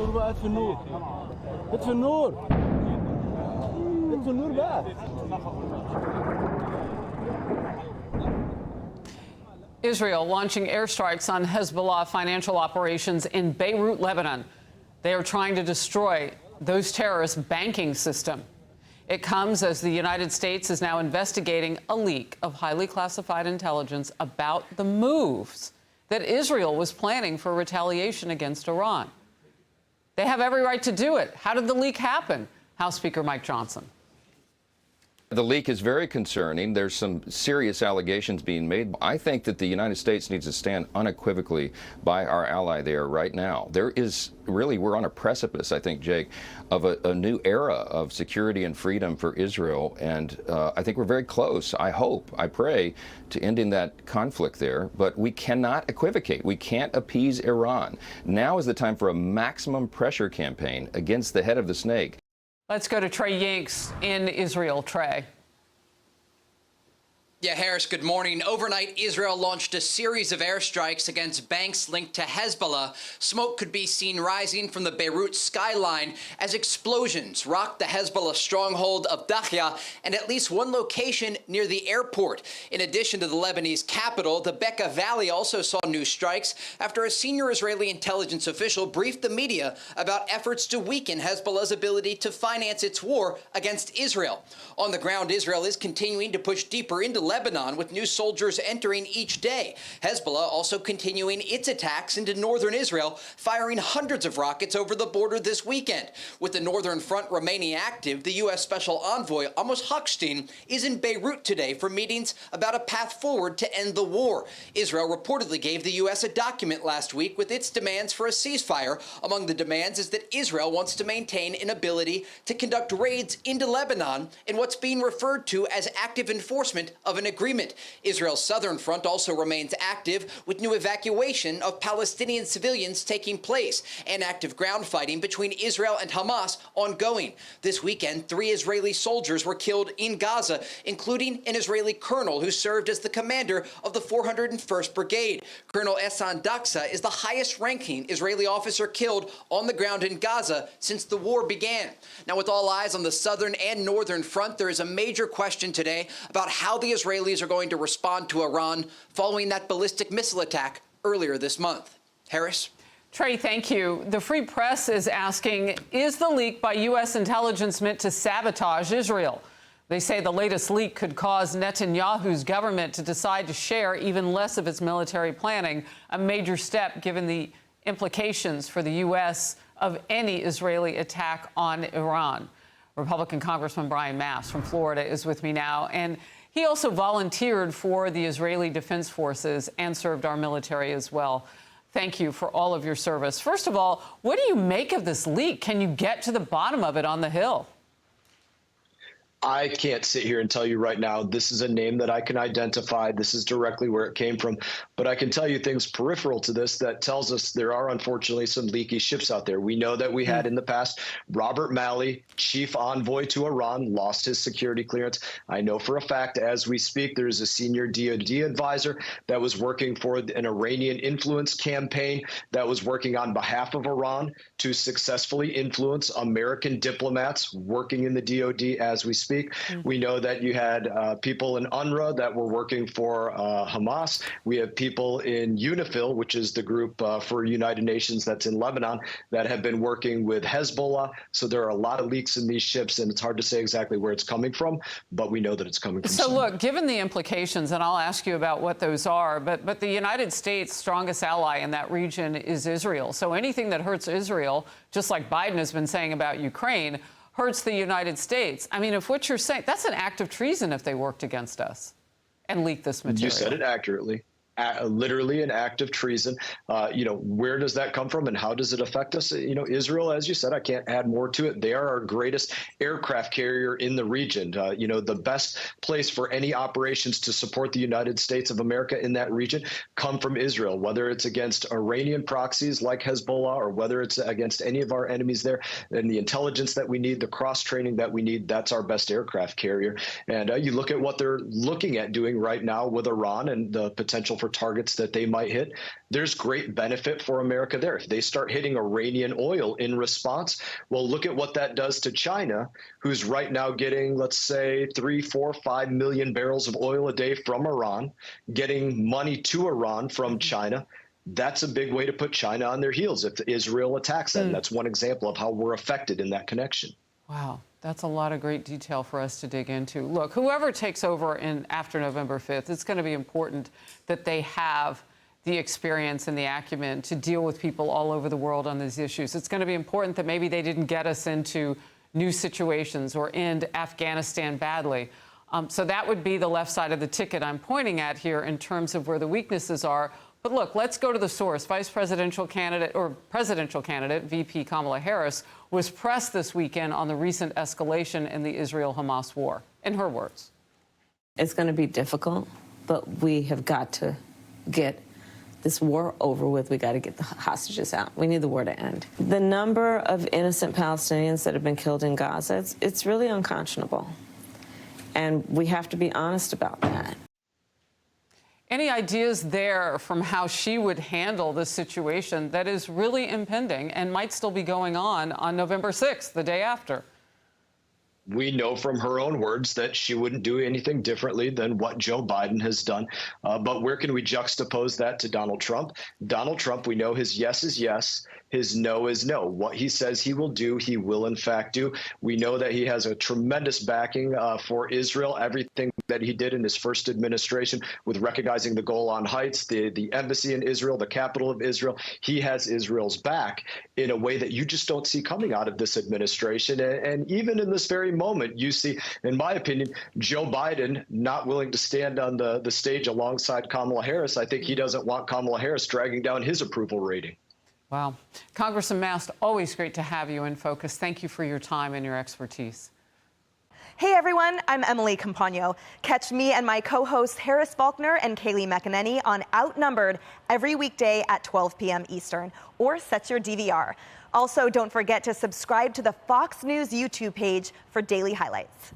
النور بقى، اطفي النور. اطفي النور. اطفي النور بقى. Israel launching airstrikes on Hezbollah financial operations in Beirut, Lebanon. They are trying to destroy those terrorists' banking system. It comes as the United States is now investigating a leak of highly classified intelligence about the moves that Israel was planning for retaliation against Iran. They have every right to do it. How did the leak happen? House Speaker Mike Johnson. The leak is very concerning. There's some serious allegations being made. I think that the United States needs to stand unequivocally by our ally there right now. There is really, we're on a precipice, I think, Jake, of a new era of security and freedom for Israel. And I think we're very close, I hope, I pray, to ending that conflict there. But we cannot equivocate. We can't appease Iran. Now is the time for a maximum pressure campaign against the head of the snake. Let's go to Trey Yingst in Israel. Trey. Yeah, Harris, good morning. Overnight, Israel launched a series of airstrikes against banks linked to Hezbollah. Smoke could be seen rising from the Beirut skyline as explosions rocked the Hezbollah stronghold of Dahya and at least one location near the airport. In addition to the Lebanese capital, the Bekaa Valley also saw new strikes after a senior Israeli intelligence official briefed the media about efforts to weaken Hezbollah's ability to finance its war against Israel. On the ground, Israel is continuing to push deeper into Lebanon, with new soldiers entering each day. Hezbollah also continuing its attacks into northern Israel, firing hundreds of rockets over the border this weekend. With the northern front remaining active, the U.S. Special Envoy Amos Hochstein is in Beirut today for meetings about a path forward to end the war. Israel reportedly gave the U.S. a document last week with its demands for a ceasefire. Among the demands is that Israel wants to maintain an ability to conduct raids into Lebanon in what's being referred to as active enforcement of an agreement. Israel's southern front also remains active, with new evacuation of Palestinian civilians taking place and active ground fighting between Israel and Hamas ongoing. This weekend, 3 Israeli soldiers were killed in Gaza, including an Israeli colonel who served as the commander of the 401st Brigade. Colonel Ehsan Daksa is the highest-ranking Israeli officer killed on the ground in Gaza since the war began. Now, with all eyes on the southern and northern front, there is a major question today about how the Israelis are going to respond to Iran following that ballistic missile attack earlier this month. Harris? Trey, thank you. The Free Press is asking, is the leak by U.S. intelligence meant to sabotage Israel? They say the latest leak could cause Netanyahu's government to decide to share even less of its military planning, a major step given the implications for the U.S. of any Israeli attack on Iran. Republican Congressman Brian Mast from Florida is with me now, and he also volunteered for the Israeli Defense Forces and served our military as well. Thank you for all of your service. First of all, what do you make of this leak? Can you get to the bottom of it on the Hill? I can't sit here and tell you right now, this is a name that I can identify. This is directly where it came from. But I can tell you things peripheral to this that tells us there are unfortunately some leaky ships out there. We know that we had in the past Robert Malley, chief envoy to Iran, lost his security clearance. I know for a fact as we speak, there's a senior DoD advisor that was working for an Iranian influence campaign that was working on behalf of Iran to successfully influence American diplomats working in the DoD as we speak. We know that you had people in UNRWA that were working for Hamas. We have people in UNIFIL, which is the group for United Nations that's in Lebanon, that have been working with Hezbollah. So there are a lot of leaks in these ships, and it's hard to say exactly where it's coming from, but we know that it's coming from somewhere. Look, given the implications, and I'll ask you about what those are, but the United States' strongest ally in that region is Israel. So anything that hurts Israel, just like Biden has been saying about Ukraine, hurts the United States. I mean, if what you're saying, that's an act of treason if they worked against us and leaked this material. You said it accurately. Literally an act of treason. Where does that come from and how does it affect us? Israel, as you said, I can't add more to it. They are our greatest aircraft carrier in the region. The best place for any operations to support the United States of America in that region come from Israel, whether it's against Iranian proxies like Hezbollah or whether it's against any of our enemies there. And the intelligence that we need, the cross-training that we need, that's our best aircraft carrier. And you look at what they're looking at doing right now with Iran and the potential for for targets that they might hit. There's great benefit for America there. If they start hitting Iranian oil in response, well, look at what that does to China, who's right now getting, let's say, 3, 4, 5 million barrels of oil a day from Iran, getting money to Iran from China. That's a big way to put China on their heels if Israel attacks them. That's one example of how we're affected in that connection. Wow, that's a lot of great detail for us to dig into. Look, whoever takes over after November 5th, it's going to be important that they have the experience and the acumen to deal with people all over the world on these issues. It's going to be important that maybe they didn't get us into new situations or end Afghanistan badly. So that would be the left side of the ticket I'm pointing at here in terms of where the weaknesses are. But look, let's go to the source. Vice presidential candidate VP Kamala Harris was pressed this weekend on the recent escalation in the Israel-Hamas war. In her words, it's going to be difficult, but we have got to get this war over with. We got to get the hostages out. We need the war to end. The number of innocent Palestinians that have been killed in Gaza, it's really unconscionable. And we have to be honest about that. Any ideas there from how she would handle this situation that is really impending and might still be going on November 6th, the day after? We know from her own words that she wouldn't do anything differently than what Joe Biden has done. But where can we juxtapose that to Donald Trump? Donald Trump, we know his yes is yes, his no is no. What he says he will do, he will in fact do. We know that he has a tremendous backing for Israel. Everything that he did in his first administration with recognizing the Golan Heights, the embassy in Israel, the capital of Israel, he has Israel's back in a way that you just don't see coming out of this administration. And even in this very moment, you see, in my opinion, Joe Biden not willing to stand on the stage alongside Kamala Harris. I think he doesn't want Kamala Harris dragging down his approval rating. Wow. Congressman Mast, always great to have you in focus. Thank you for your time and your expertise. Hey everyone, I'm Emily Campagno. Catch me and my co-hosts Harris Faulkner and Kaylee McEnany on Outnumbered every weekday at 12 p.m. Eastern, or set your DVR. Also, don't forget to subscribe to the Fox News YouTube page for daily highlights.